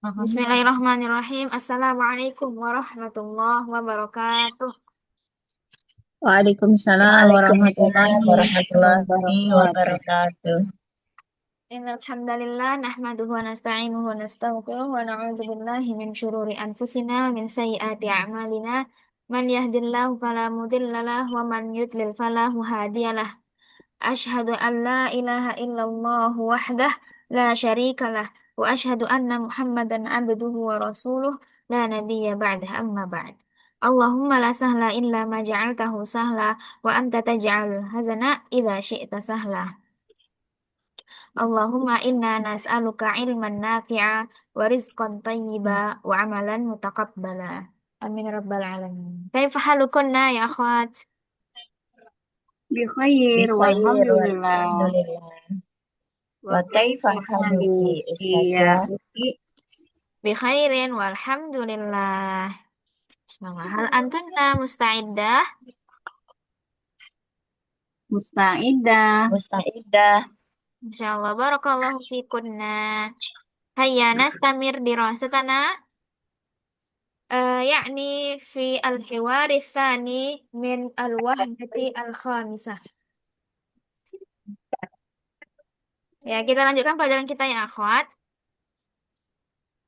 Bismillahirrahmanirrahim. Assalamualaikum warahmatullahi wabarakatuh. Waalaikumsalam Waalaikumsalam warahmatullahi warahmatullahi wabarakatuh. wabarakatuh. Innal hamdalillah nahmaduhu wa nasta'inuhu wa nastaghfiruh wa na'udzu billahi min syururi anfusina wa min sayyiati a'malina. Man yahdihillahu fala mudilla lahu wa man yudlil fala hadiyalah. Ashhadu an la ilaha illallah wahdah la syarikalah wa ashhadu anna Muhammadan abduhu wa rasuluh la nabiyya ba'dah amma ba'd. Allahumma la sahla illa ma ja'altahu sahla wa anta taj'alul hazana idza syi'ta sahla. Allahumma inna nas'aluka ilman nafi'a wa rizqan tayyiba wa amalan mutaqabbala. Amin ya rabbal alamin. Kaifa halukunna ya akhwat? Bi khair Bikhair walhamdulillah. walhamdulillah. Wa Wa kaifa kaifa haluki haluki ya Ustazah? ukhti Bi khairin walhamdulillah. Bismillah. Hal antunna musta'iddah? mustaidah. Mustaidah. Insyaallah barakallahu fikunna. Hayya nastamir dirasatana yakni fi al-hiwari tsani min al-wahdati al-khamisah. Ya, kita lanjutkan pelajaran kita ya, akhwat.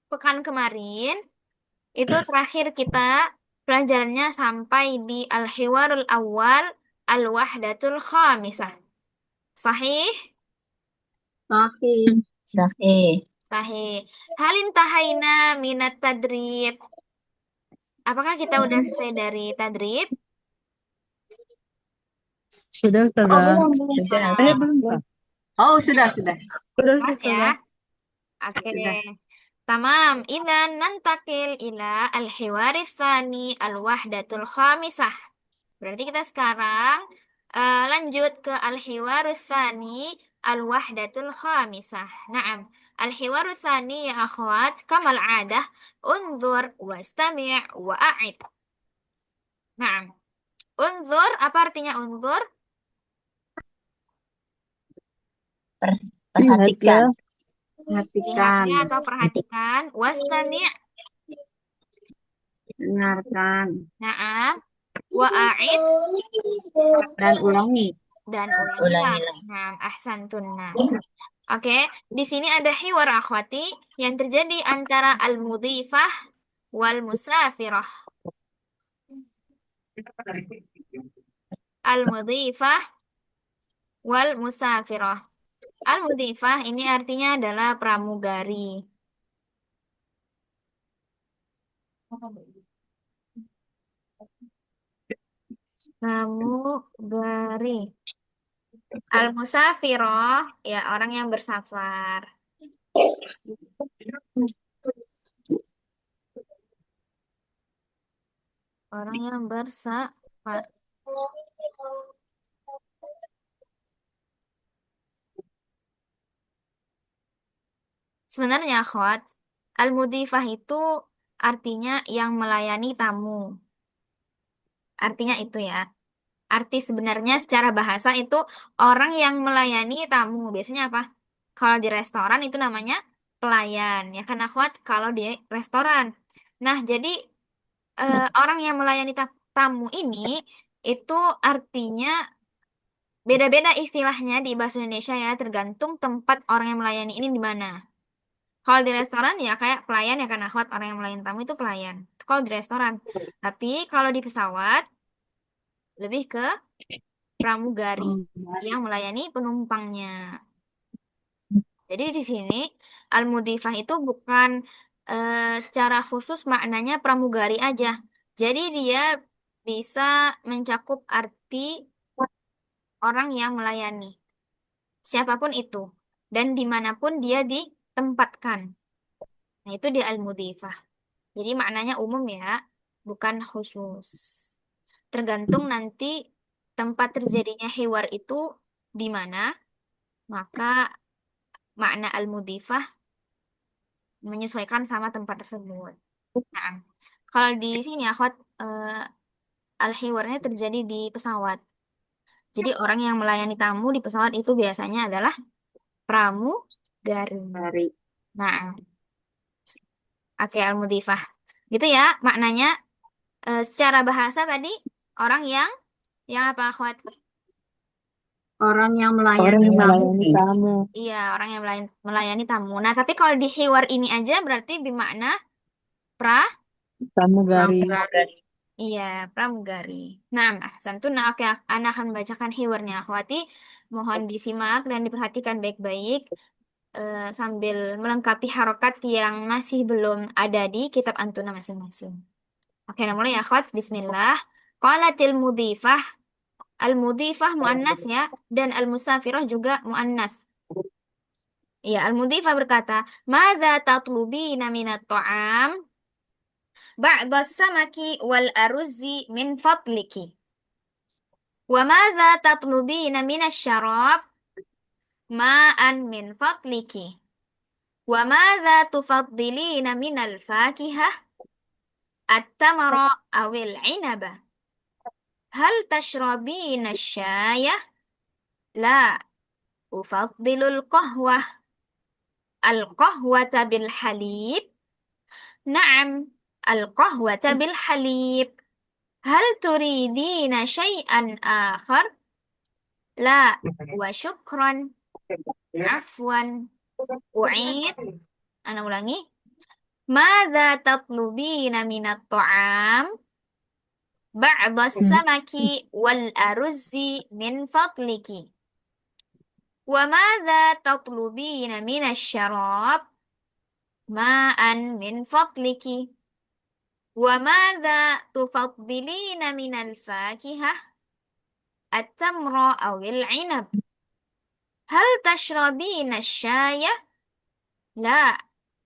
Pekan kemarin itu terakhir kita pelajarannya sampai di al-hiwarul awal al-wahdatul khamisah. Sahih? Sahih. Sahih. Sahih. Halin tahaina minat tadrib. Apakah kita udah selesai dari tadrib? Sudah, Oh, sudah. belum. Sudah. Belum, Kak. Oh, sudah. Sudah, Pas ya. sudah. Oke. Sudah. Tamam. Idan nantakil ila al-hiwaris tsani al-wahdatul khamisah. Berarti kita sekarang lanjut ke al-hiwarus tsani al-wahdatul khamisah. Naam. Al-hiwarus tsani ya akhwat kamal adah unzur wastami' wa'id. Naam. Unzur apa artinya unzur? Lihat ya. Perhatikan. Perhatikan. Lihatnya atau perhatikan. Wastami' Dengarkan. naam. Wa'id Dan ulangi. dan ulangilah. Ulangilah. Naam, ahsantunna. Oke, di sini ada hiwar akhwati yang terjadi antara al-mudhifah wal musafirah. Al-mudhifah wal musafirah. Al-mudhifah ini artinya adalah pramugari. Pramugari. Al-musafirah ya orang yang bersafar. Orang yang bersafar. Sebenarnya, akhwat, al-mudhifah itu artinya yang melayani tamu. Artinya itu ya. Arti sebenarnya secara bahasa itu orang yang melayani tamu. Biasanya apa? Kalau di restoran itu namanya pelayan. Ya kan, akhwat, kalau di restoran. Nah, jadi orang yang melayani tamu ini itu artinya beda-beda istilahnya di bahasa Indonesia ya, tergantung tempat orang yang melayani ini di mana. Kalau di restoran ya kayak pelayan ya kan akhwat orang yang melayani tamu itu pelayan. Itu kalau di restoran. Tapi kalau di pesawat lebih ke pramugari yang melayani penumpangnya. Jadi di sini al-mudhifah itu bukan secara khusus maknanya pramugari aja. Jadi dia bisa mencakup arti orang yang melayani. Siapapun itu. Dan dimanapun dia ditempatkan. Nah itu di al-mudhifah. Jadi maknanya umum ya, bukan khusus. Tergantung nanti tempat terjadinya hiwar itu di mana, maka makna al-mudhifah menyesuaikan sama tempat tersebut. Nah, kalau di sini akhwat al-hiwarnya terjadi di pesawat. Jadi orang yang melayani tamu di pesawat itu biasanya adalah pramugari. Dari Nah, Oke, al-mudhifah. Gitu ya maknanya. Secara bahasa tadi orang yang apa akhwat? Orang yang Orang melayani yang tamu. melayani tamu. Iya, orang yang melayani tamu. Nah, tapi kalau di hiwar ini aja berarti bermakna pra, Pramugari. Pramugari. iya, pramugari. Nah, santuna. Oke, Ana akan membacakan hiwarnya akhwati. Mohon disimak dan diperhatikan baik-baik sambil melengkapi harokat yang masih belum ada di kitab antuna masing-masing. Oke, nah mulai ya akhwat. Bismillah. Qalatil mudhifah. Al-mudhifah mu'annas ya. Dan al-musafirah juga mu'annas. Ya, al-mudhifah berkata, Maza tatlubina minat ta'am ba'da samaki wal aruzzi min fadliki. Wa maza tatlubina minas syarab ma'an min fadliki. Wa maza tufaddilina minal fakihah at-tamara awil inaba. Hal tashrabina syayah? La, ufaddilul qahwah. Al-qahwata bil halib? Naam, al-qahwata bil halib. Hal turidina syai'an akhar? La, wa syukran. Afwan. U'id. Ana ulangi. Madza tatlubina minat ta'am? Ba'da samaki wal aruzzi min fadliki. Wa madza tatlubina minas syarab? Ma'an min fadliki. Wa madza tufaddilina minal fakihah? At-tamra awil inab. Hal tashrabina syaya? La,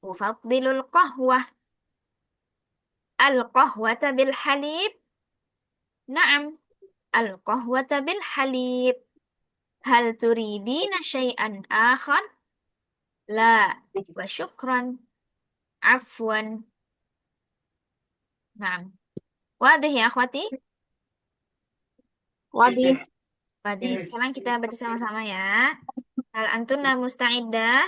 ufaddilul qahwah. Al-qahwata bil halib? Naam, al-qahwata bil halib. Hal turidina syai'an akhar? La, wa syukran. Afwan. Naam. Wadih ya akhwati? Wadih. Wadih. Sekarang kita baca sama-sama ya. Hal antuna musta'iddah?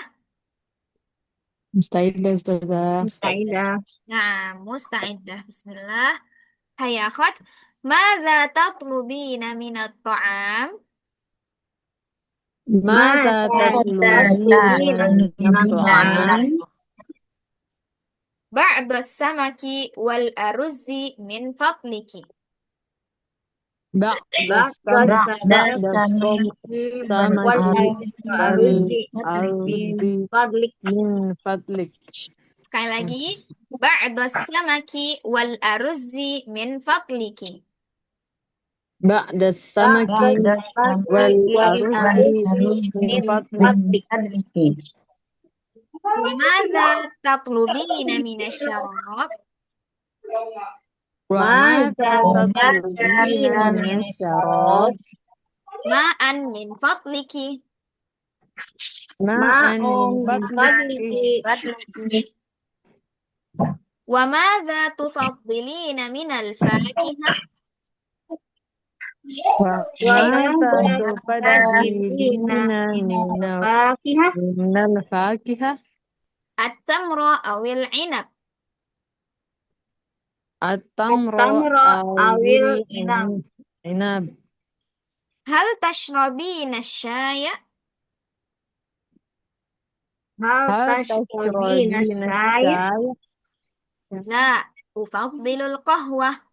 Mustaidah, Ustazah. Mustaidah. Nah, musta'iddah. Bismillah. Hai ya akhwat. Maza tatlubina minat ta'am? Mata tatlubina minat ta'am Ba'da samaki wal aruzzi min fadliki. ba'da Ba'da ba'da samaki samaki wal aruzzi ardi fadlik. min fadlik. Sekali lagi. Ba'da samaki wal aruzzi min fadliki. Ba'da samaki wal ardi min fadlik. Limadha tatlubina minasyarab? Wa mata tatlubina min syarab Ma'an min fadliki. ma'an min fadlik. Wa madza tufaddilina minal fakihah? Wa mata tufaddilina minal fakihah At-tamra awil inab. at-tamra awil inab. Hal tashrabina syaya? Hal tashrabina syaya? La, ufaddilul qahwah.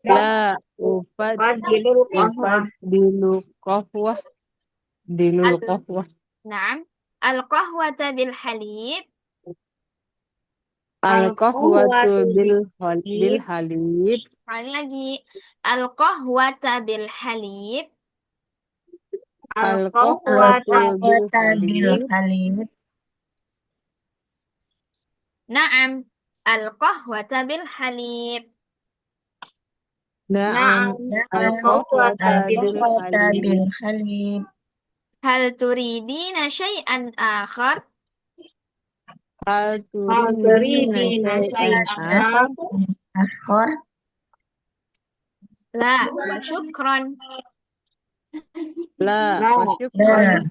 La ufaddilu qahwah dilul qahwah. Naam. Al-qahwata bil halib. Al-qahwatu bil halib. Sekali lagi. Al-qahwata bil halib. Al-qahwatu bil halib. Naam. Al-qahwata bil halib. Na'am al-qahwata bil halib. Hal turidina syai'an akhar? Hal turidina syai'an akhar? La, wa syukran. La wa syukran.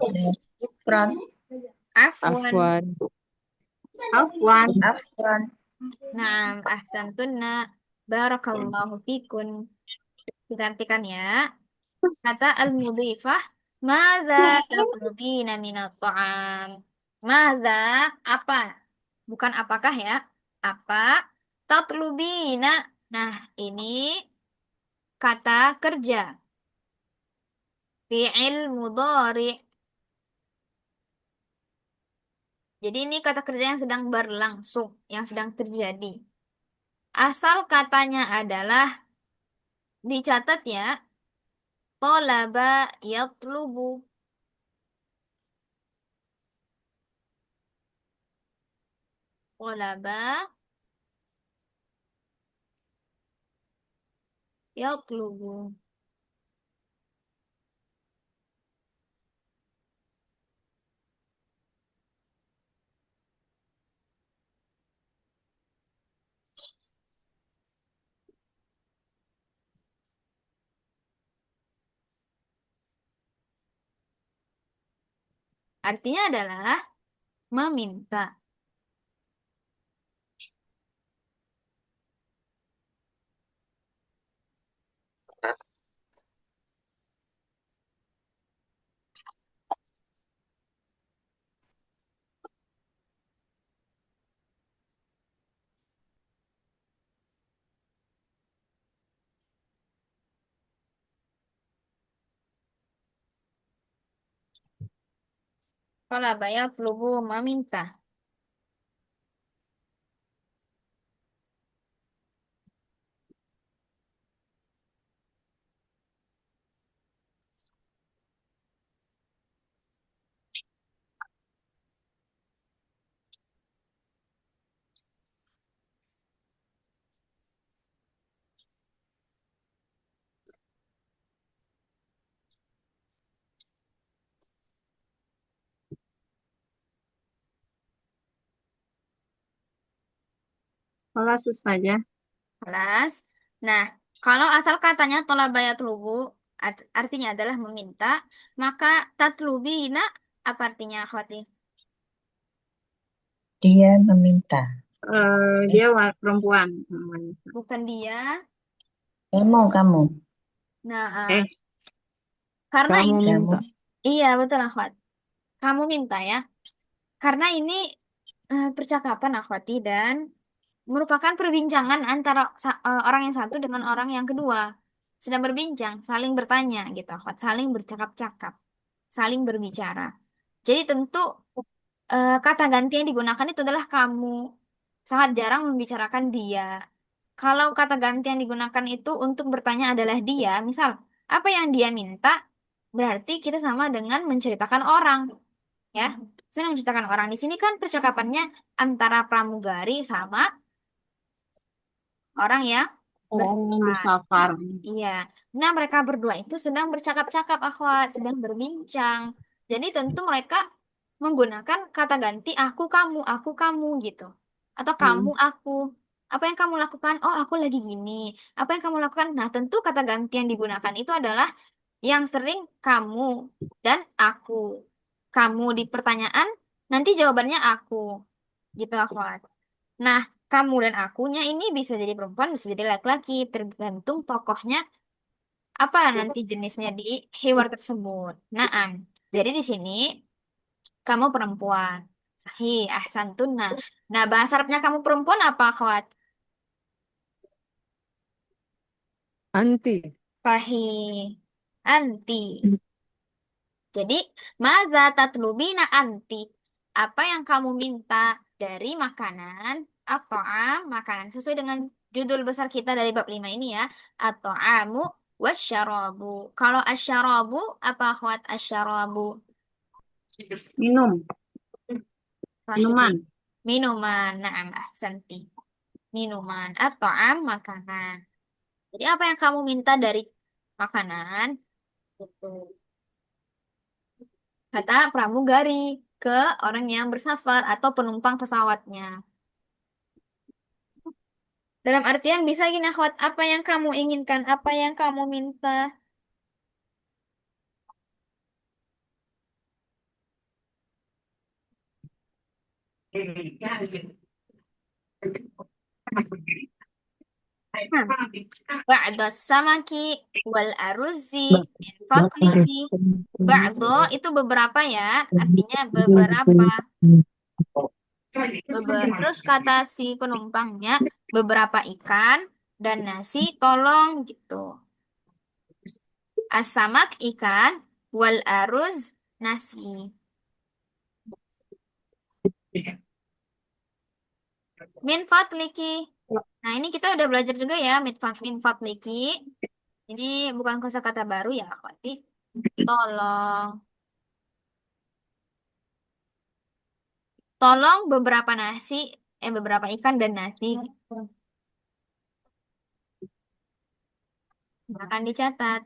Afwan. Afwan. Afwan. Afwan. Nah, ahsantunna. Barakallahu fikun. Kita artikan ya. Kata al-mudhifah, "Madza tatlubina minat ta'am?" Madza, apa? Bukan apakah ya. Apa? Tatlubina. Nah, ini kata kerja. Fi'il mudhari'. Jadi ini kata kerja yang sedang berlangsung, yang sedang terjadi. Asal katanya adalah, dicatat ya, tolaba yatlubu. Tolaba yatlubu. Artinya adalah meminta. Tolaba yatlubu, meminta. Kelas saja. Kelas. Nah, kalau asal katanya tolaba yatlubu, artinya adalah meminta, maka tatlubina, apa artinya, akhwati? Dia meminta. Dia perempuan namanya. Bukan dia. Kamu. Nah, Eh, karena kamu ini, Kamu. minta. iya betul akhwat. Kamu minta ya. Karena ini percakapan akhwati dan merupakan perbincangan antara orang yang satu dengan orang yang kedua. Sedang berbincang, saling bertanya gitu, akhwat. Saling bercakap-cakap, saling berbicara. Jadi tentu kata ganti yang digunakan itu adalah kamu. Sangat jarang membicarakan dia. Kalau kata ganti yang digunakan itu untuk bertanya adalah dia, misal, apa yang dia minta, berarti kita sama dengan menceritakan orang, ya. Saya menceritakan orang di sini kan percakapannya antara pramugari sama orang yang Orang yang bersafar. bersafar. Iya. Nah, mereka berdua itu sedang bercakap-cakap, akhwat, sedang berbincang. Jadi tentu mereka menggunakan kata ganti aku kamu gitu. Atau kamu Hmm. aku. Apa yang kamu lakukan? Oh, aku lagi gini. Apa yang kamu lakukan? Nah, tentu kata ganti yang digunakan itu adalah yang sering kamu dan aku. Kamu di pertanyaan, nanti jawabannya aku. Gitu, akhwat. Nah, kamu dan akunya ini bisa jadi perempuan, bisa jadi laki-laki, tergantung tokohnya apa nanti jenisnya di hewan tersebut. Nah, jadi di sini kamu perempuan. Sahih, ahsantun. Nah, bahasa Arabnya kamu perempuan apa, akhwat? Anti. Sahih. Anti. Jadi, maza tatlubina anti? Apa yang kamu minta dari makanan atau makanan sesuai dengan judul besar kita dari bab 5 ini ya, atau amu wasyarabu. Kalau asyarabu apa akhwat asyarabu? Minum. Sahih. Minuman. Minuman. Naam ahsanti. Minuman atau makanan. Jadi apa yang kamu minta dari makanan? Itu. Kata pramugari ke orang yang bersafar atau penumpang pesawatnya. Dalam artian bisa gini akhwat, apa yang kamu inginkan, apa yang kamu minta. Hmm. Ba'da samaki wal aruzi min fadliki. Ba'do itu beberapa ya, artinya beberapa. Terus kata si penumpangnya, beberapa ikan dan nasi tolong gitu. Asamak ikan, wal aruz nasi. Min fadliki. Nah, ini kita udah belajar juga ya, min fadliki. Ini bukan kosakata baru ya, berarti tolong. Tolong beberapa nasi, beberapa ikan dan nasi. Akan dicatat.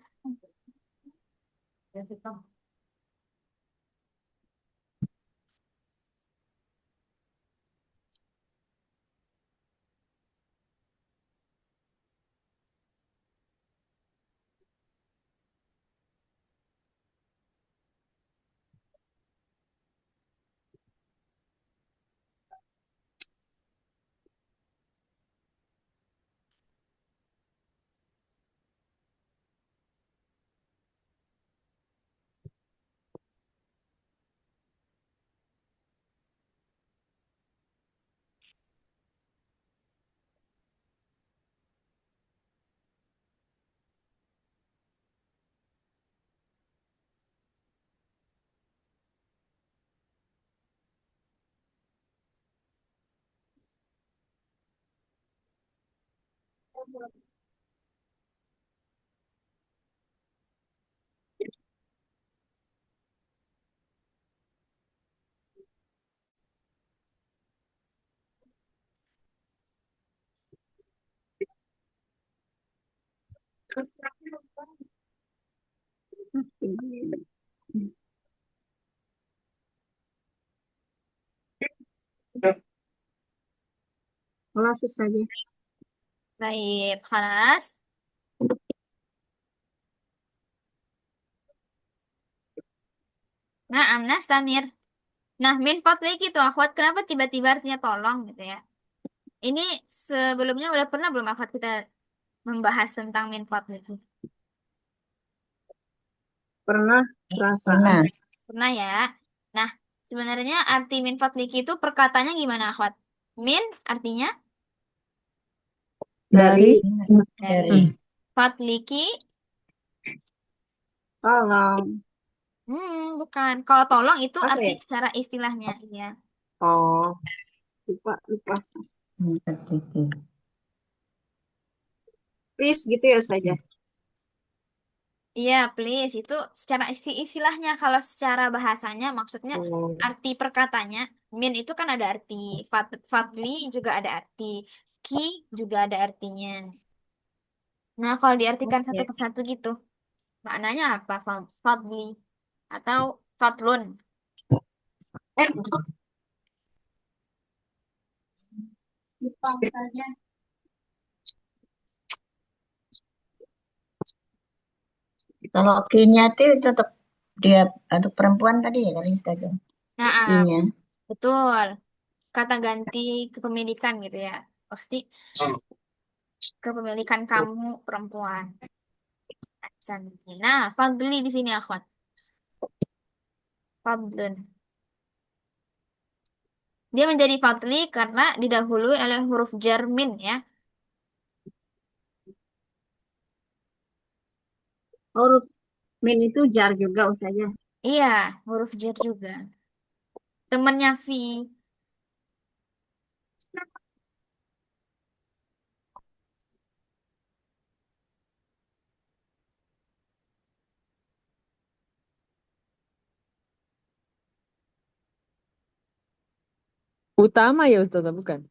Langsung saja. Baik, kelas. Nah, Amnas Tamir. Nah, min fadlik itu akhwat, kenapa tiba-tiba artinya tolong gitu ya? Ini sebelumnya udah pernah belum akhwat kita membahas tentang min fadlik itu? Pernah perasaan Pernah. Pernah ya? Nah, sebenarnya arti min fadlik itu perkataannya gimana akhwat? Min artinya dari dari. Dari. Fadliki, tolong. bukan. Kalau tolong itu Apa arti ya? secara istilahnya, iya. Oh, lupa, lupa. Memperbaiki. Please gitu ya saja. Iya, please. Itu secara istilahnya. Kalau secara bahasanya, maksudnya Oh, arti perkatanya, min itu kan ada arti. Fadli juga ada arti. Ki juga ada artinya. Nah, kalau diartikan satu oke. persatu gitu, maknanya apa? Fadli atau fadlun. Eh, lupa saja. Kalau kinya itu untuk dia untuk perempuan tadi ya kalau Instagram. Nah, Kinya. betul. Kata ganti kepemilikan gitu ya. Pasti kepemilikan kamu perempuan. Nah, fadli di sini akhwat. Fadlun. Dia menjadi fadli karena didahului oleh huruf jar min ya. Huruf min itu jar juga usahanya. Iya, huruf jar juga. Temannya fi. Utama ya Ustazah, bukan?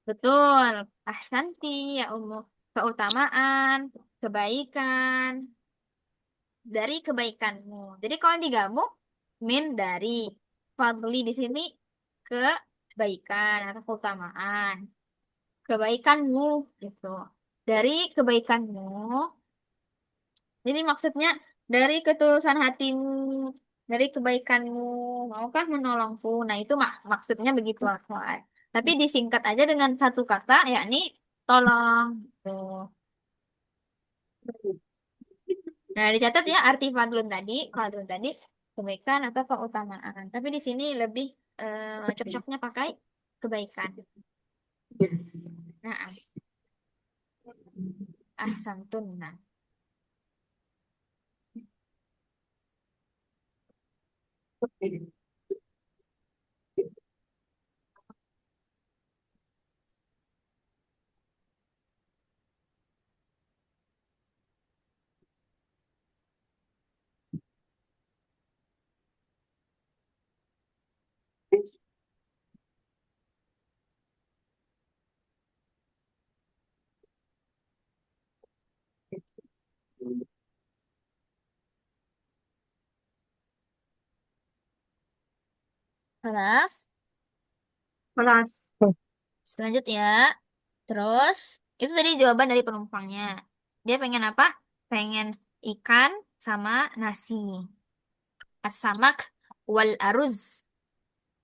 Betul. Ahsanti ya Ummu. Keutamaan, kebaikan, dari kebaikanmu. Jadi kalau digabung, min dari. Fadli di sini kebaikan atau keutamaan. Kebaikanmu gitu. Dari kebaikanmu. Jadi maksudnya dari ketulusan hatimu. dari kebaikanmu, maukah menolongku? Nah, itu maksudnya begitu, akhwat. Tapi disingkat aja dengan satu kata, yakni tolong. Tuh. Nah, dicatat ya arti fadlun tadi kebaikan atau keutamaan. Tapi di sini lebih cocoknya pakai kebaikan. Nah, ahsantun. Nah, kelas. Kelas. Selanjutnya, terus itu tadi jawaban dari penumpangnya. Dia pengen apa? Pengen ikan sama nasi. As-samak wal aruz.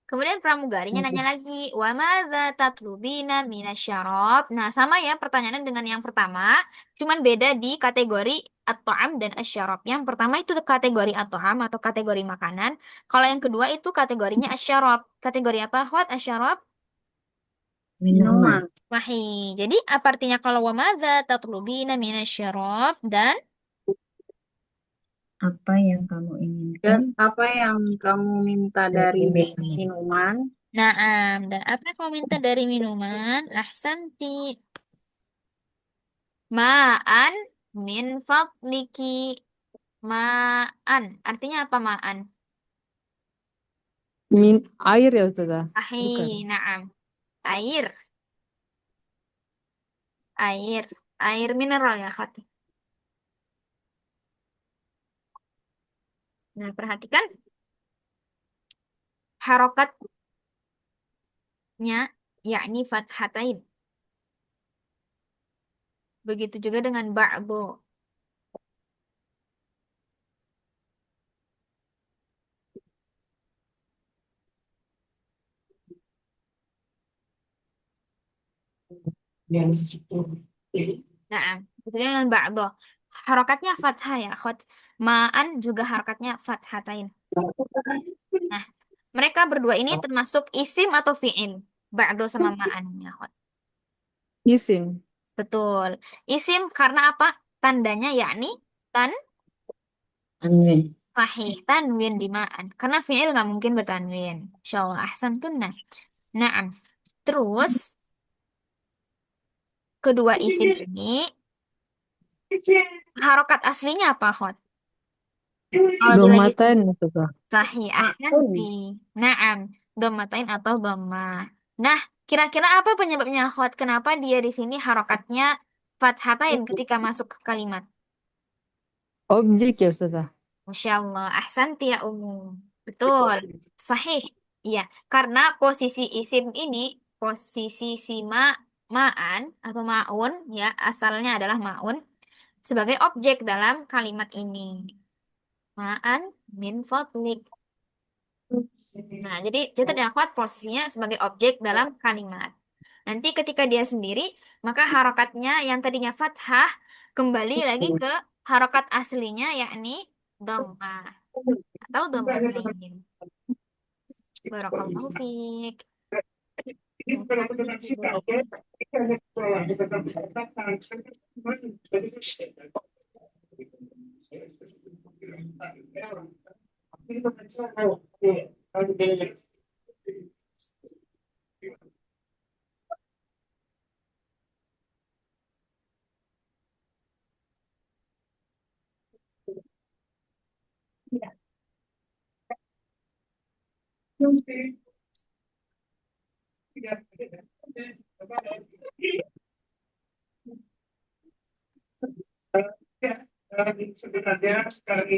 Kemudian pramugarinya nanya lagi, wa madza tatlubina minasyarab? Nah, sama ya pertanyaannya dengan yang pertama, cuman beda di kategori at-ta'am dan asyarab. Yang pertama itu kategori at-ta'am atau kategori makanan. Kalau yang kedua itu kategorinya asyarab. Kategori apa, Khwat? Asyarab? Minuman. Minuman. Wahai. Jadi apa artinya kalau wa madza tatlubina minasyarab dan Apa yang kamu inginkan Dan apa yang kamu minta dari dari minuman? minuman? Naam, dan apa yang kau minta dari minuman? Ahsanti. Ma'an min fadliki. Ma'an. Artinya apa ma'an? Air ya Ustazah? Ahi, Bukan. na'am. Air. Air. Air mineral ya, Khati. Nah, perhatikan harokatnya, yakni fathatain. Begitu juga dengan ba'du. Nah, begitu juga dengan ba'du. Harokatnya fathah ya, khot. Ma'an juga harokatnya fathatain. Nah, mereka berdua ini termasuk isim atau fi'il. Ba'du sama ma'an ya, khot. Isim. Betul. Isim karena apa? Tandanya yakni tan Anwin. Sahih, tanwin di ma'an. Karena fi'il nggak mungkin bertanwin. Insyaallah, ahsan tunnah. Naam. Terus, kedua isim ini, harokat aslinya apa, Khot? Kalau dia lagi Domaten Ustazah. sahih, ahsanti. Naam. Dhammatain atau dhamma. Nah, kira-kira apa penyebabnya, Khot? Kenapa dia di sini harokatnya fathatain ketika masuk ke kalimat? Objek ya Ustazah. Masya Allah, ahsanti ya umum. Betul, sahih. Iya, karena posisi isim ini, posisi si ma'an atau ma'un, ya asalnya adalah ma'un, sebagai objek dalam kalimat ini. Ma'an min fadlik. Nah, jadi catat ya akhwat posisinya sebagai objek dalam kalimat. Nanti ketika dia sendiri, maka harokatnya yang tadinya fathah, kembali lagi ke harokat aslinya, yakni dhammah atau dhammatain. Barakallahu fiik.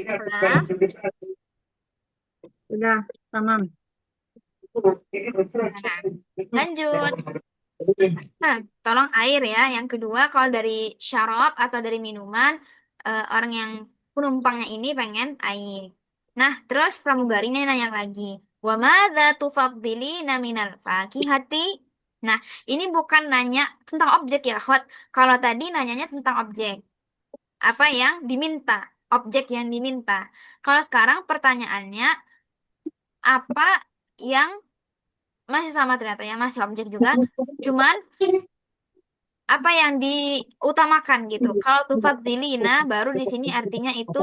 Kelas. Sudah, tamam. Nah, lanjut. Nah, tolong air ya. Yang kedua, kalau dari syarab atau dari minuman, orang yang penumpangnya ini pengen air. Nah, terus pramugarinya nanya lagi. Wa madza tufaddilina minal fakihati? Nah, ini bukan nanya tentang objek ya, Khot. Kalau tadi nanyanya tentang objek. Apa yang diminta? Objek yang diminta. Kalau sekarang pertanyaannya, apa yang masih sama ternyata ya, masih objek juga. Cuman apa yang diutamakan gitu. Kalau tufaddilina baru di sini artinya itu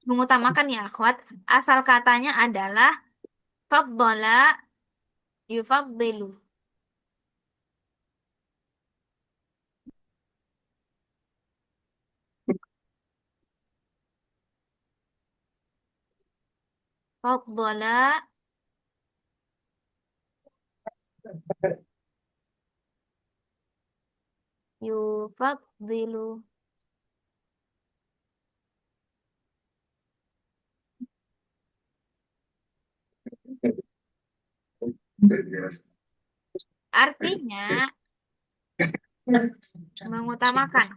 mengutamakan ya, akhwat. Asal katanya adalah faddala yufaddilu. Faddala yufaddilu. Artinya mengutamakan.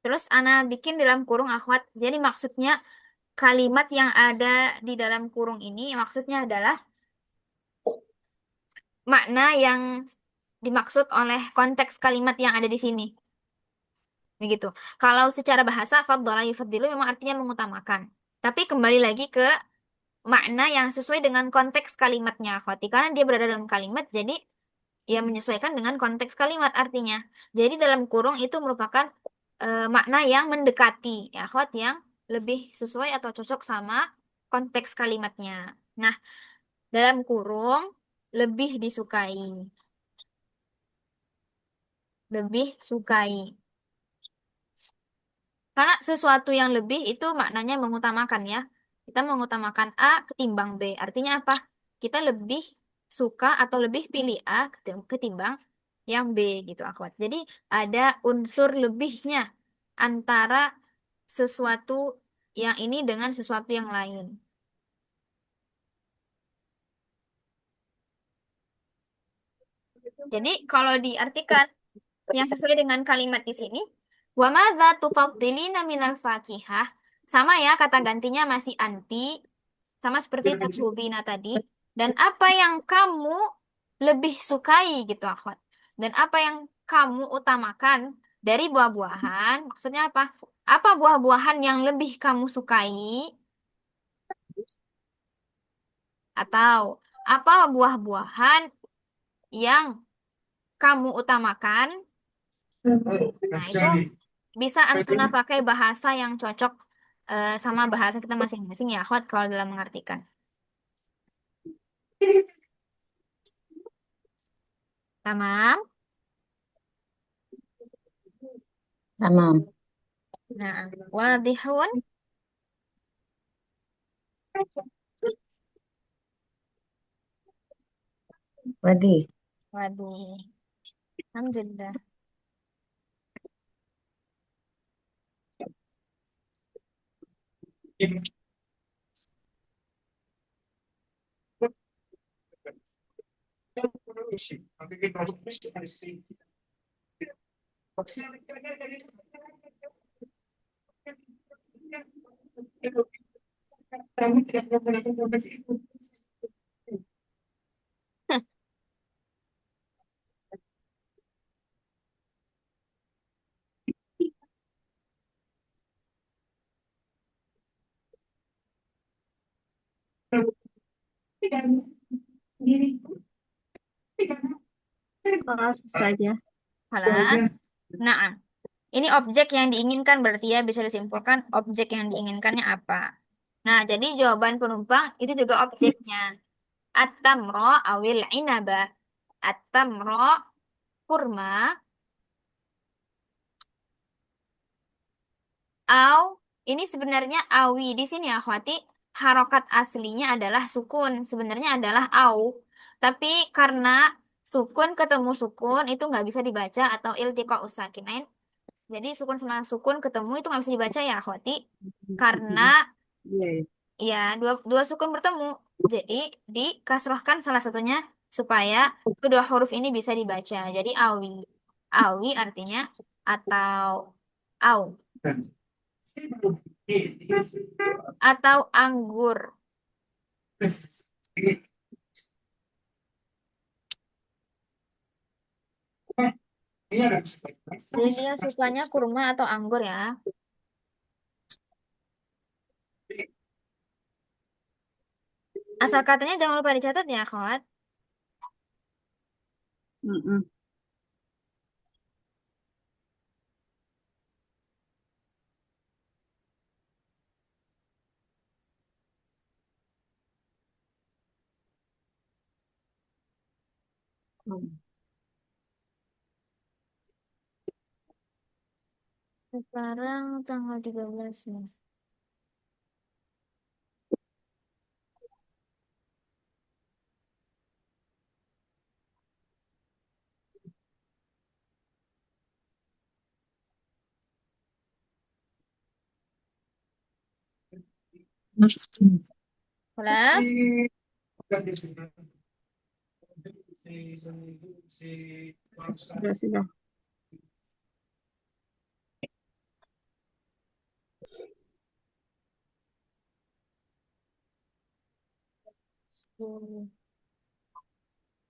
Terus Ana bikin dalam kurung akhwat. Jadi maksudnya kalimat yang ada di dalam kurung ini maksudnya adalah makna yang dimaksud oleh konteks kalimat yang ada di sini. Begitu. Kalau secara bahasa faddala yufaddilu memang artinya mengutamakan. Tapi kembali lagi ke makna yang sesuai dengan konteks kalimatnya, akhwati. Karena dia berada dalam kalimat, jadi ya menyesuaikan dengan konteks kalimat artinya. Jadi dalam kurung itu merupakan makna yang mendekati, ya akhwat, yang lebih sesuai atau cocok sama konteks kalimatnya. Nah, dalam kurung lebih disukai, lebih sukai. Karena sesuatu yang lebih itu maknanya mengutamakan ya. Kita mengutamakan A ketimbang B. Artinya apa? Kita lebih suka atau lebih pilih A ketimbang yang B gitu akhwat. Jadi ada unsur lebihnya antara sesuatu yang ini dengan sesuatu yang lain. Jadi kalau diartikan yang sesuai dengan kalimat di sini, wa madza tufaddilina minal fakihah? Sama ya, kata gantinya masih anti, sama seperti tatlubina tadi. Dan apa yang kamu lebih sukai gitu, akhwat. Dan apa yang kamu utamakan dari buah-buahan, maksudnya apa? Apa buah-buahan yang lebih kamu sukai? Atau apa buah-buahan yang kamu utamakan? Nah, itu bisa Antuna pakai bahasa yang cocok sama bahasa kita masing-masing ya, akhwat, kalau dalam mengartikan. Tamam? Tamam. Nah, wadihun. Wadi. Wadih. Alhamdulillah. Kelas saja. Halas. Nah, ini objek yang diinginkan berarti ya bisa disimpulkan objek yang diinginkannya apa. Nah, jadi jawaban penumpang itu juga objeknya. At-tamro awil inaba. At-tamro kurma au ini sebenarnya awi di sini ya akhwati, harokat aslinya adalah sukun, sebenarnya adalah au. Tapi karena sukun ketemu sukun itu nggak bisa dibaca atau iltiqa usakinain. Jadi sukun sama sukun ketemu itu nggak bisa dibaca ya akhwati karena Iya, Ya, dua sukun bertemu. Jadi dikasrohkan salah satunya supaya kedua huruf ini bisa dibaca. Jadi awi. Awi artinya atau au atau anggur. Jadi dia sukanya kurma atau anggur ya. Asal katanya jangan lupa dicatat ya, akhwat. Mm-mm. Sekarang tanggal 13 nih. Kelas. Sudah.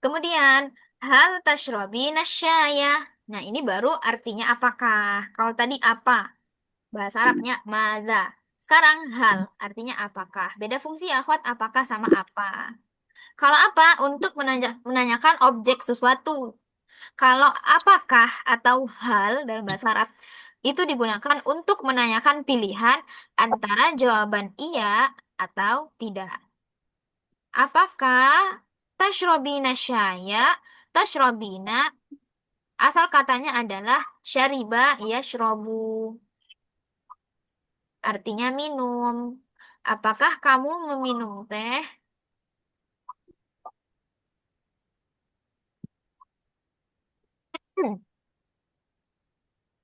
Kemudian, hal tashrobina syaya. Nah, ini baru artinya apakah. Kalau tadi apa? Bahasa Arabnya maza. Sekarang hal, artinya apakah. Beda fungsi ya, akhwat. Apakah sama apa. Kalau apa? Untuk menanyakan objek sesuatu. Kalau apakah atau hal dalam bahasa Arab, itu digunakan untuk menanyakan pilihan antara jawaban iya atau tidak. Apakah tashrobina syaya? Tashrobina asal katanya adalah syariba yashrobu. Artinya minum. Apakah kamu meminum teh? Hmm.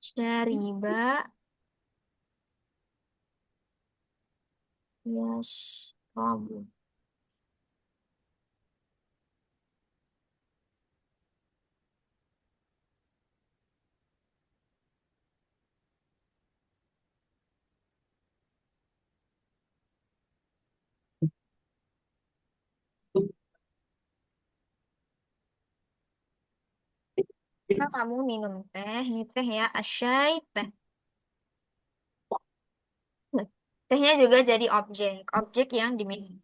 Syariba yashrobu. Apakah kamu minum teh? Ini teh ya, asyai teh. Tehnya juga jadi objek. Objek yang diminum.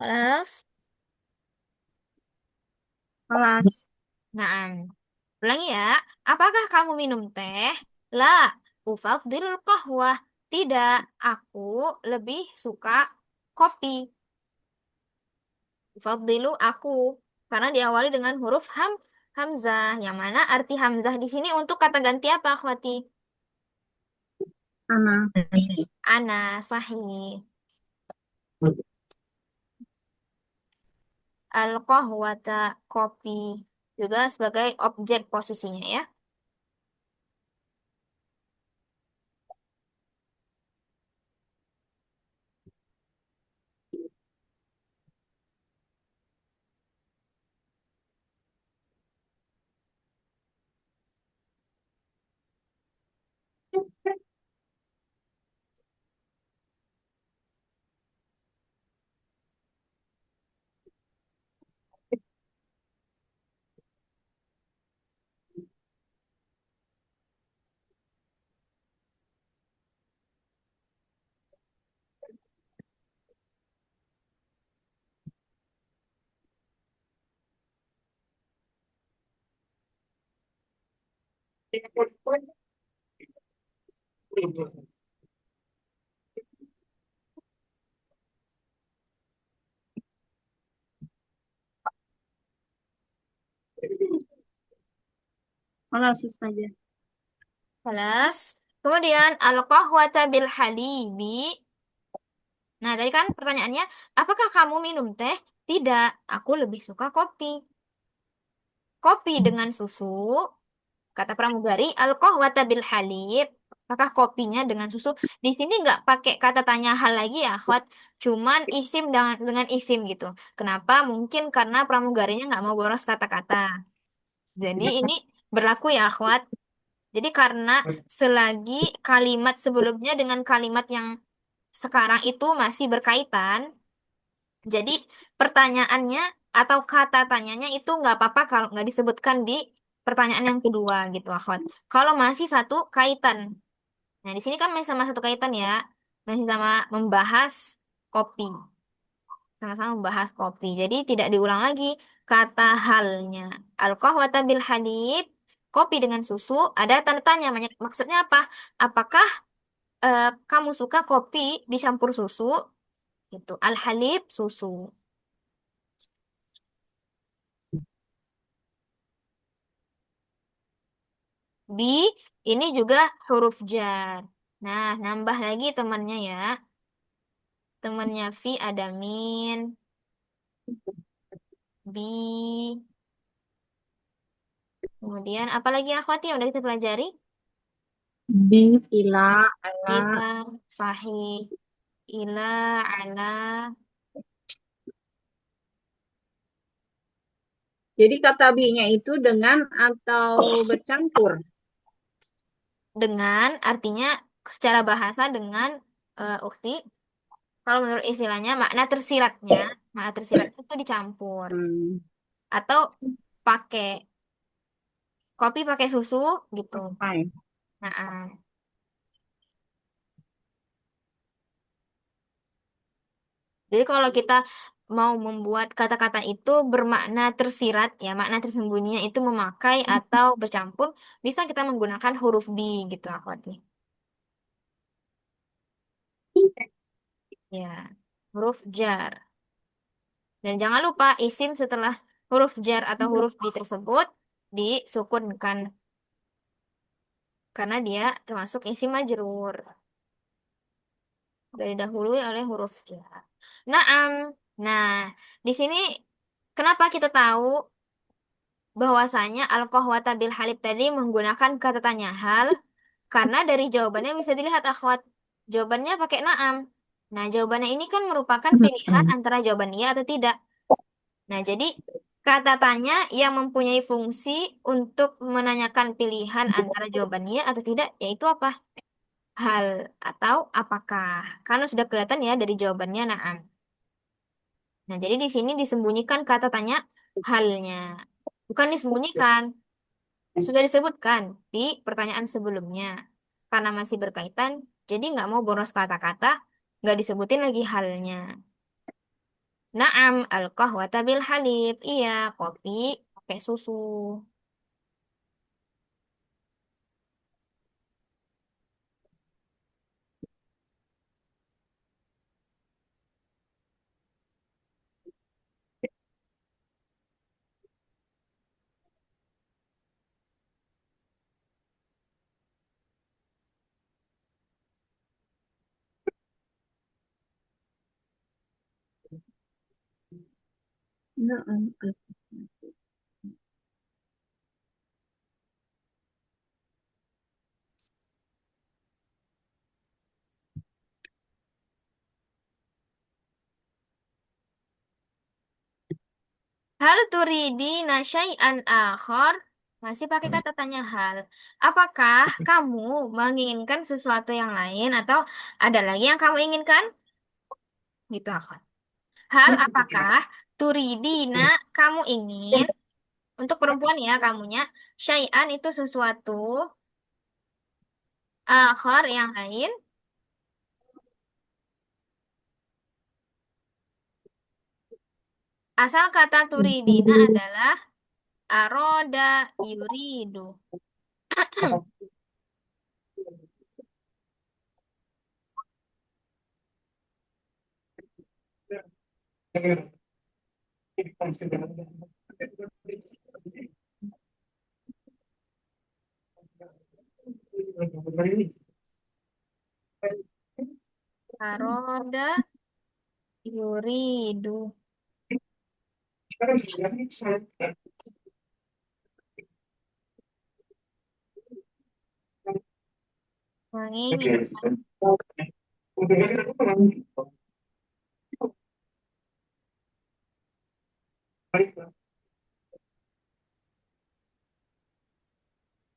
Terus, Kelas. nah, ulangi ya. Apakah kamu minum teh? La, ufadil qahwah. Tidak, aku lebih suka kopi. Ufadilu aku. Karena diawali dengan huruf hamzah. Yang mana arti hamzah di sini untuk kata ganti apa, akhwati? Ana. Ana, sahih. Al-qahwata, kopi. Juga sebagai objek posisinya ya. خلاص saja. Kelas. Kemudian al-qahwata bil halibi. Nah, tadi kan pertanyaannya, apakah kamu minum teh? Tidak, aku lebih suka kopi. Kopi dengan susu, kata pramugari, al-qahwata bil halib. Apakah kopinya dengan susu? Di sini nggak pakai kata tanya hal lagi ya, akhwat. Cuman isim dengan isim gitu. Kenapa? Mungkin karena pramugarinya nggak mau boros kata-kata. Jadi ini berlaku ya, akhwat. Jadi karena selagi kalimat sebelumnya dengan kalimat yang sekarang itu masih berkaitan, jadi pertanyaannya atau kata tanyanya itu nggak apa-apa kalau nggak disebutkan di pertanyaan yang kedua gitu, akhwat. Kalau masih satu kaitan. Nah, di sini kan masih sama satu kaitan ya. Masih sama membahas kopi. Sama-sama membahas kopi. Jadi tidak diulang lagi kata halnya. Al-qahwata bil halib, kopi dengan susu, ada tanda tanya. Maksudnya apa? Apakah kamu suka kopi dicampur susu? Gitu. Al-halib, susu. Bi, ini juga huruf jar. Nah, nambah lagi temannya ya. Temannya fi ada min, bi. Kemudian apa lagi ya, akhwati yang udah kita pelajari? Bi, ila, ala. Ila, sahih. Ila, ala, Jadi kata bi-nya itu dengan atau bercampur? dengan artinya secara bahasa dengan ukti. Kalau menurut istilahnya makna tersiratnya itu dicampur Hmm, atau pakai kopi pakai susu gitu. Sampai. Nah, jadi kalau kita mau membuat kata-kata itu bermakna tersirat, ya makna tersembunyinya itu memakai atau bercampur, bisa kita menggunakan huruf B gitu, akhwati. Ya, huruf jar. Dan jangan lupa isim setelah huruf jar atau huruf B tersebut disukunkan karena dia termasuk isim majrur. Sudah didahului oleh huruf jar. Naam. Nah, di sini kenapa kita tahu bahwasanya al-qahwata bil halib tadi menggunakan kata tanya hal? Karena dari jawabannya bisa dilihat, akhwat. Jawabannya pakai naam. Nah, jawabannya ini kan merupakan pilihan antara jawaban iya atau tidak. Nah, jadi kata tanya yang mempunyai fungsi untuk menanyakan pilihan antara jawaban iya atau tidak, yaitu apa? Hal atau apakah? Karena sudah kelihatan ya dari jawabannya naam. Nah, jadi di sini disembunyikan kata tanya halnya. Bukan disembunyikan, sudah disebutkan di pertanyaan sebelumnya. Karena masih berkaitan, jadi nggak mau boros kata-kata, nggak disebutin lagi halnya. Naam, al-qahwata bil halib. Iya, kopi pakai susu. Na'am. Hal turidina syai'an akhar? Masih pakai kata tanya hal. Apakah kamu menginginkan sesuatu yang lain atau ada lagi yang kamu inginkan? Gitu, akhwat. Hal apakah turidina kamu ingin untuk perempuan ya kamunya syai'an itu sesuatu akhar yang lain. Asal kata turidina adalah aroda yuridu. Aroda yuridu. Menginginkan.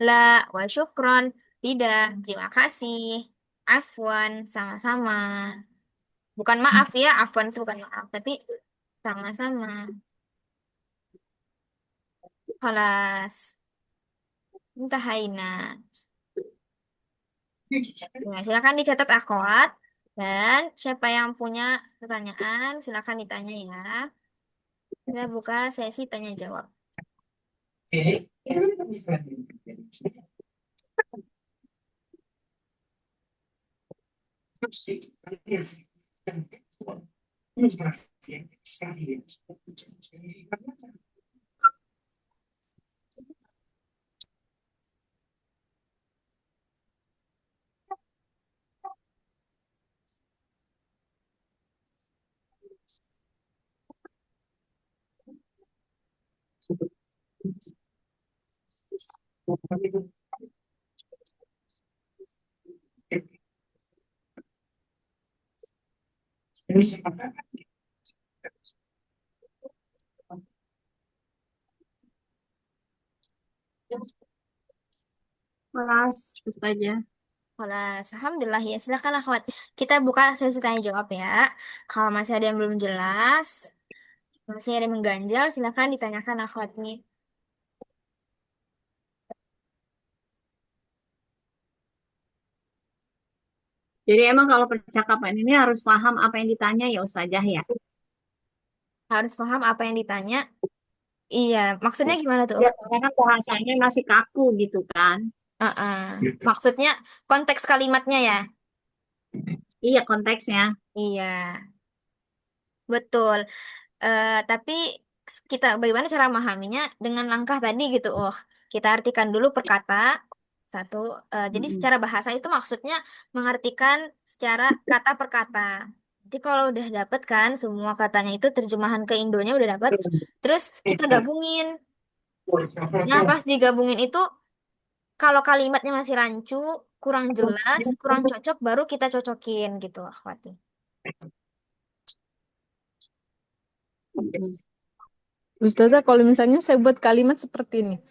La wa syukron. Tidak, terima kasih. Afwan, sama-sama. Bukan maaf ya, afwan itu bukan maaf, tapi sama-sama. Kelas. Intahaina. Ya, silakan dicatat akhwat. Dan siapa yang punya pertanyaan, silakan ditanya ya. Kita buka sesi tanya jawab. Kelas, Ustazah. Kelas, alhamdulillah ya. Silakan akhwat. Kita buka sesi tanya jawab ya. Kalau masih ada yang belum jelas, masih ada yang mengganjal, silakan ditanyakan akhwat nih. Jadi emang kalau percakapan ini harus paham apa yang ditanya ya Ustazah ya. Harus paham apa yang ditanya. Iya, maksudnya gimana tuh? Ya, karena kan bahasanya masih kaku gitu kan. Uh-uh. Maksudnya konteks kalimatnya ya. Iya konteksnya. Iya, betul. Tapi kita bagaimana cara memahaminya dengan langkah tadi gitu. Oh, kita artikan dulu per kata. Satu, jadi Mm-mm. secara bahasa itu maksudnya mengartikan secara kata per kata. Jadi kalau udah dapet kan semua katanya itu terjemahan ke Indonya udah dapet, terus kita gabungin. Nah, pas digabungin itu kalau kalimatnya masih rancu, kurang jelas, kurang cocok, baru kita cocokin gitu, akhwati. Mm-mm. Ustazah, kalau misalnya saya buat kalimat seperti ini.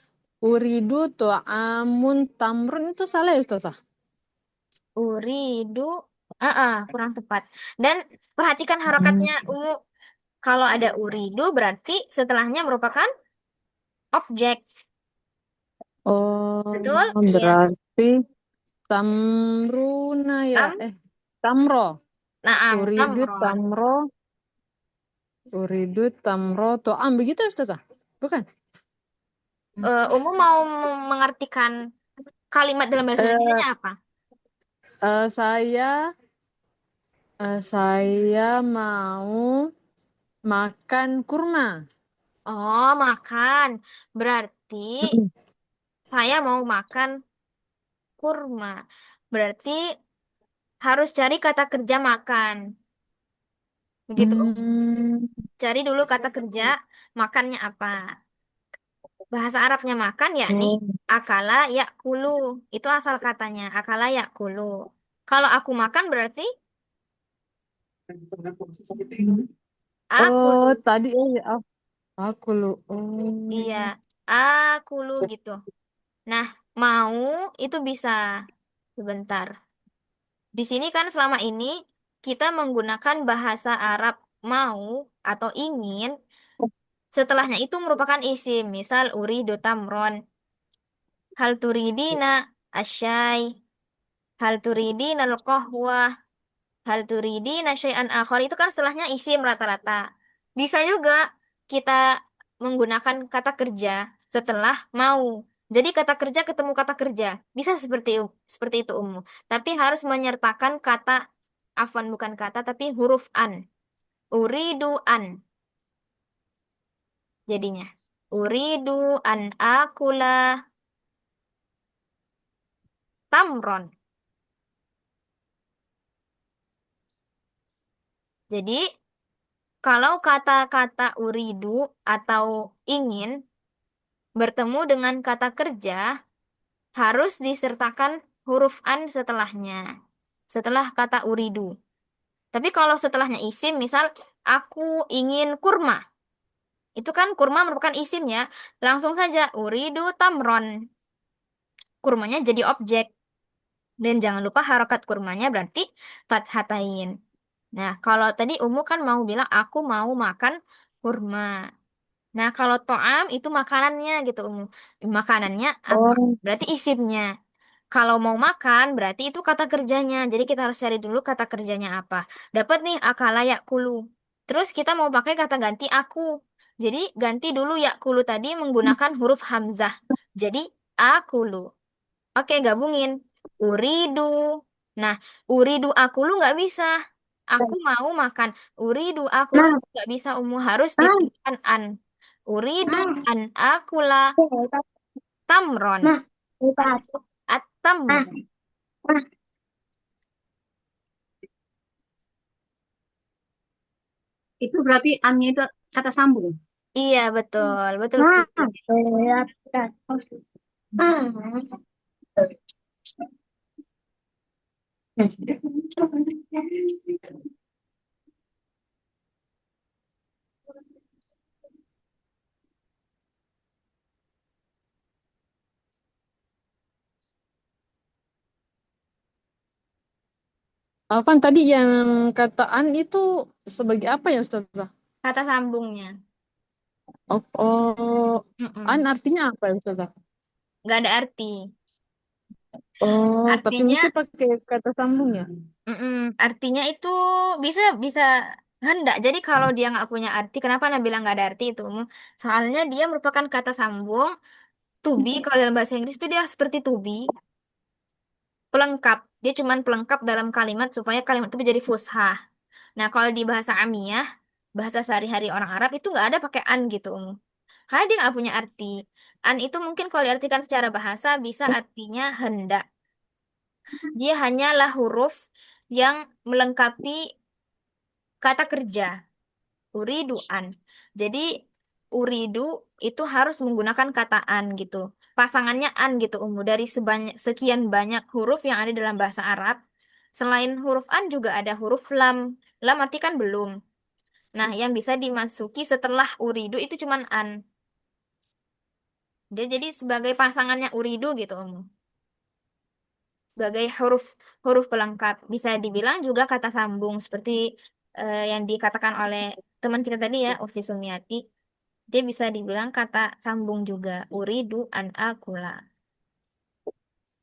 Uridu amun tamrun itu salah ya Ustazah? Uridu, kurang tepat. Dan perhatikan Hmm. harokatnya, kalau ada uridu berarti setelahnya merupakan objek. Oh, Betul? Iya. berarti tamruna ya. Tam, Tamro. Uridu tamron. tamro. Uridu tamro to'am. Begitu ya Ustazah? Bukan? Mau mengartikan kalimat dalam bahasa Eh, Indonesianya apa? eh, saya mau makan kurma. Oh, makan. Berarti Mm. saya mau makan kurma. Berarti harus cari kata kerja makan. Begitu. Hmm. Cari dulu kata kerja makannya apa. Bahasa Arabnya makan yakni Oh. akala yakulu. Itu asal katanya. Akala yakulu. Kalau aku makan berarti Oh, akulu. tadi aku lu. Oh. Iya, akulu gitu. Nah, mau itu bisa. Sebentar. Di sini kan selama ini kita menggunakan bahasa Arab mau atau ingin. Setelahnya itu merupakan isim. Misal uridu tamron. Hal turidina asyai. Hal turidina al-qahwah. Hal turidina syai'an akhar. Itu kan setelahnya isim rata-rata. Bisa juga kita menggunakan kata kerja setelah mau. Jadi kata kerja ketemu kata kerja. Bisa seperti itu umum. Tapi harus menyertakan kata afwan bukan kata tapi huruf an. Uridu an jadinya. Uridu an akula tamron. Jadi kalau kata-kata uridu atau ingin bertemu dengan kata kerja harus disertakan huruf an setelahnya. Setelah kata uridu. Tapi kalau setelahnya isim, misal aku ingin kurma. Itu kan kurma merupakan isim ya. Langsung saja uridu tamron. Kurmanya jadi objek. Dan jangan lupa harokat kurmanya berarti fathatain. Nah, kalau tadi Umu kan mau bilang aku mau makan kurma. Nah, kalau to'am itu makanannya gitu Umu. Makanannya apa? Oh, Berarti isimnya. Kalau mau makan berarti itu kata kerjanya. Jadi kita harus cari dulu kata kerjanya apa. Dapat nih akala yakulu. Terus kita mau pakai kata ganti aku. Jadi ganti dulu yakulu tadi menggunakan huruf hamzah. Jadi akulu. Oke, gabungin. Uridu. Nah, uridu akulu nggak bisa. Aku mau makan. Uridu akulu Nah, nggak bisa umum harus nah, ditambahkan an. Uridu nah, an akula tamron. nah, nah, At-tamr. nah, nah. Itu berarti annya itu kata sambung. Iya, betul. Betul Nah, sekali. kelihatan. Ah. Afan tadi yang kataan itu sebagai apa ya Ustazah? Kata sambungnya. Oh, oh, an Mm-mm. artinya apa ya Ustazah? Nggak ada arti. Oh, tapi Artinya, mesti pakai kata sambung ya? mm-mm, artinya itu bisa bisa hendak. Jadi kalau dia nggak punya arti, kenapa Nabila bilang nggak ada arti itu? Soalnya dia merupakan kata sambung. To be, kalau dalam bahasa Inggris itu dia seperti to be, pelengkap. Dia cuman pelengkap dalam kalimat supaya kalimat itu menjadi fushah. Nah, kalau di bahasa Amiyah, bahasa sehari-hari orang Arab itu nggak ada pakai an gitu. Karena dia nggak punya arti. An itu mungkin kalau diartikan secara bahasa bisa artinya hendak. Dia hanyalah huruf yang melengkapi kata kerja. Uridu an. Jadi uridu itu harus menggunakan kata an gitu. Pasangannya an gitu dari sebanyak sekian banyak huruf yang ada dalam bahasa Arab. Selain huruf an juga ada huruf lam. Lam arti kan belum. Nah, yang bisa dimasuki setelah uridu itu cuman an. Dia jadi sebagai pasangannya uridu gitu sebagai huruf huruf pelengkap. Bisa dibilang juga kata sambung seperti yang dikatakan oleh teman kita tadi ya, Ufi Sumiati. Dia bisa dibilang kata sambung juga, uridu an akula.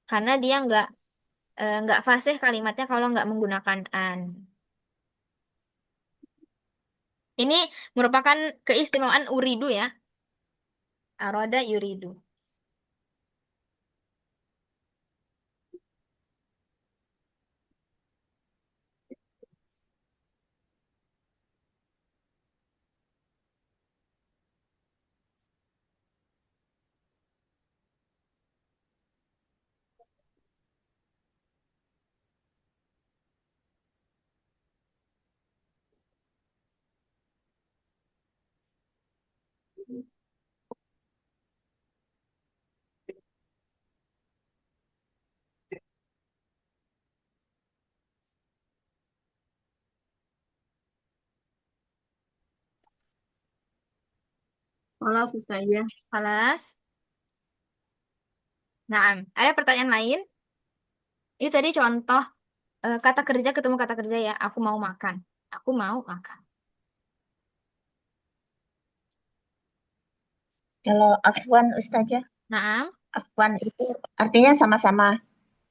Karena dia nggak fasih kalimatnya kalau nggak menggunakan an. Ini merupakan keistimewaan uridu ya. Aroda yuridu. Kalau susah ya. Alas. Nah, ada pertanyaan lain? Itu tadi contoh kata kerja ketemu kata kerja ya. Aku mau makan. Aku mau makan. Kalau afwan Ustazah, Nah, afwan itu artinya sama-sama.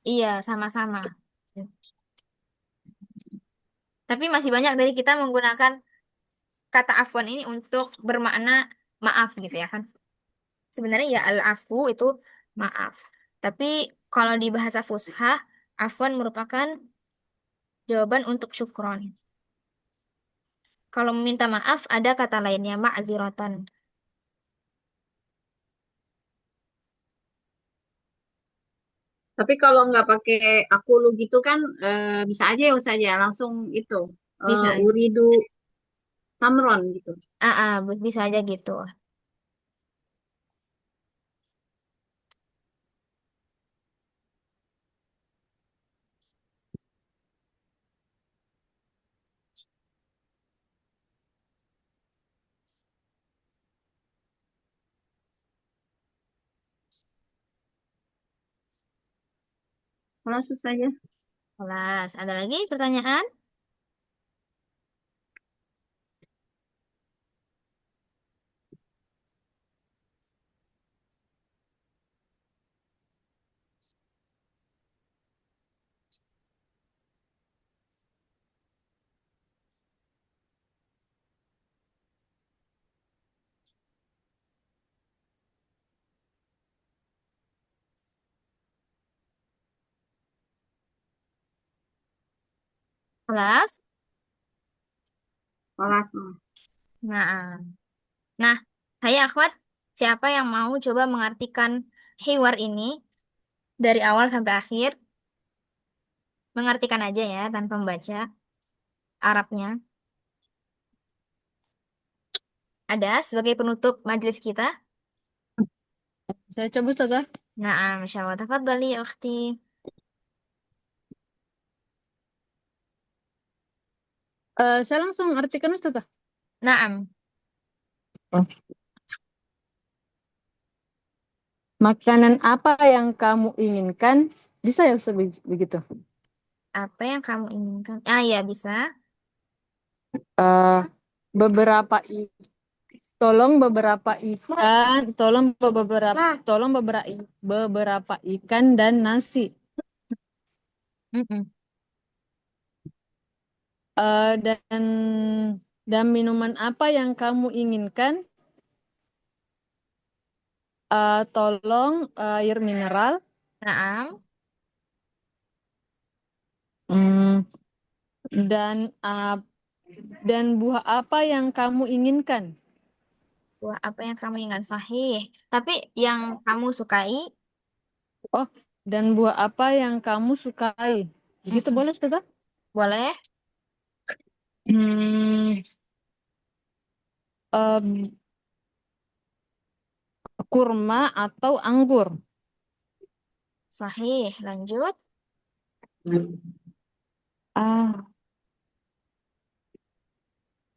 iya sama-sama. Tapi masih banyak dari kita menggunakan kata afwan ini untuk bermakna maaf gitu ya kan. Sebenarnya ya al-afu itu maaf. Tapi kalau di bahasa fusha, afwan merupakan jawaban untuk syukron. Kalau meminta maaf, ada kata lainnya, ma'zirotan. Tapi kalau nggak pakai aku lu gitu kan bisa aja ya Ustaz ya langsung itu Bisa aja. uridu tamron gitu. Bisa aja gitu. Kalau susah ya. Kelas. Ada lagi pertanyaan? Kelas. Kelas. Nah, nah, saya akhwat, siapa yang mau coba mengartikan hiwar ini dari awal sampai akhir? Mengartikan aja ya, tanpa membaca Arabnya. Ada sebagai penutup majelis kita. Saya coba Ustazah. Nah, Masya Allah. Tafadhali, ya ukhti. Saya langsung artikan Ustazah. Naam. Oh. Makanan apa yang kamu inginkan? Bisa ya Ustaz begitu? Apa yang kamu inginkan? Ah, ya, bisa. Eh, beberapa tolong beberapa ikan dan nasi. Mm-mm. Dan minuman apa yang kamu inginkan? Tolong air mineral. Naam. Hmm, dan uh, dan buah apa yang kamu inginkan? Wah, apa yang kamu inginkan? Sahih. Tapi yang kamu sukai, Oh, dan buah apa yang kamu sukai? Begitu mm-mm. boleh Ustazah? Boleh? Hmm, em, kurma atau anggur? Sahih. Lanjut. Ah,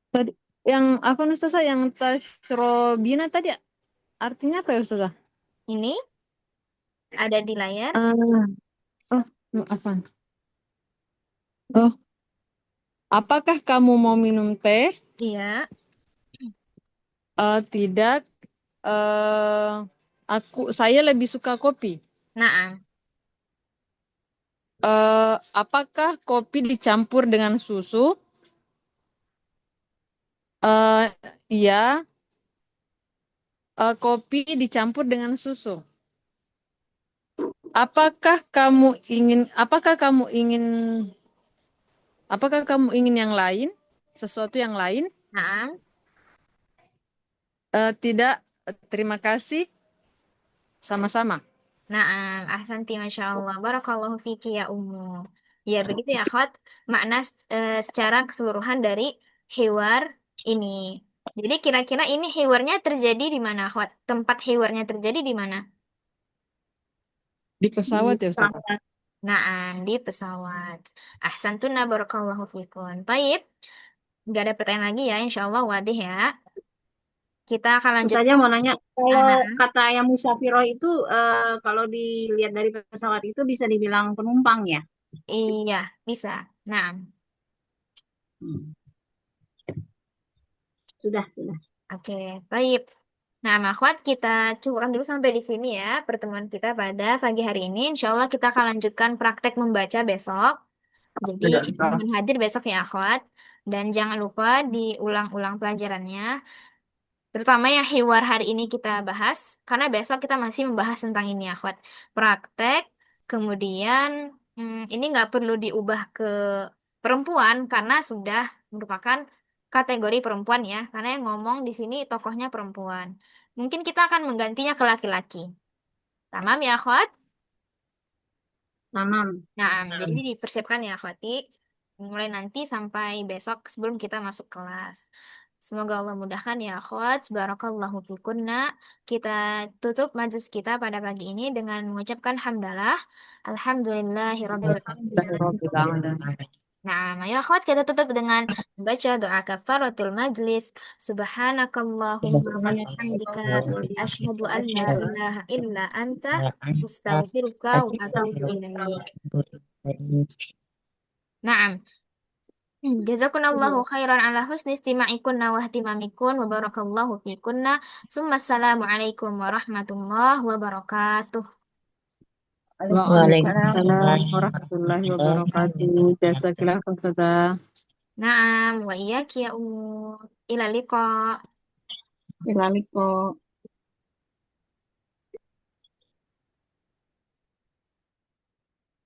tadi yang apa Ustazah? Yang tashrobina tadi artinya apa ya Ustazah? Ini ada di layar. Ah, oh, apa? Oh, apakah kamu mau minum teh? Iya. Tidak. Saya lebih suka kopi. Naam. Apakah kopi dicampur dengan susu? Eh, iya. Kopi dicampur dengan susu. Apakah kamu ingin? Apakah kamu ingin yang lain? Sesuatu yang lain? Naam. Tidak. Terima kasih. Sama-sama. Naam. Ahsanti, Masya Allah. Barakallahu fiki ya Ummu. Ya, begitu ya, Khot. Makna secara keseluruhan dari hiwar ini. Jadi kira-kira ini hiwarnya terjadi di mana, Khot? Tempat hiwarnya terjadi di mana? Di Di pesawat ya Ustaz. pesawat. Naam, di pesawat. Ahsantuna barakallahu fikun. Taib, nggak ada pertanyaan lagi ya, insya Allah wadih ya. Kita akan Terus saja lanjutkan. mau nanya, kalau Aha, kata yang musafiroh itu kalau dilihat dari pesawat itu bisa dibilang penumpang ya? iya, bisa. Nah, Hmm. Sudah, sudah. oke, baik. Nah, Makhwat, kita cukupkan dulu sampai di sini ya pertemuan kita pada pagi hari ini. Insya Allah kita akan lanjutkan praktek membaca besok. Jadi, mohon hadir besok ya, Akhwat. Dan jangan lupa diulang-ulang pelajarannya. Terutama yang hiwar hari ini kita bahas, karena besok kita masih membahas tentang ini, akhwat. Praktek, kemudian ini nggak perlu diubah ke perempuan karena sudah merupakan kategori perempuan ya, karena yang ngomong di sini tokohnya perempuan. Mungkin kita akan menggantinya ke laki-laki. Tamam ya, akhwat? Tamam. Nah, jadi dipersiapkan ya, akhwati. Mulai nanti sampai besok sebelum kita masuk kelas. Semoga Allah mudahkan ya, akhwat. Barakallahu fikunna. Kita tutup majelis kita pada pagi ini dengan mengucapkan hamdalah. Alhamdulillahirabbil alamin. Alhamdulillahirabbil alamin. Nah, ayo akhwat kita tutup dengan membaca doa kafaratul majlis. Subhanakallahumma wa bihamdika asyhadu an la ilaha illa anta astaghfiruka wa atubu ilaik. Naam. Jazakunallahu khairan ala husni istima'ikunna wa ihtimamikun wa barakallahu fikunna. Summa assalamualaikum warahmatullahi wabarakatuh. Waalaikumsalam Waalaikumsalam warahmatullahi warahmatullahi wabarakatuh. wabarakatuh. Jazakallah khairan. Naam wa iyyaki ya umur. Ila liqa. Ilaliko.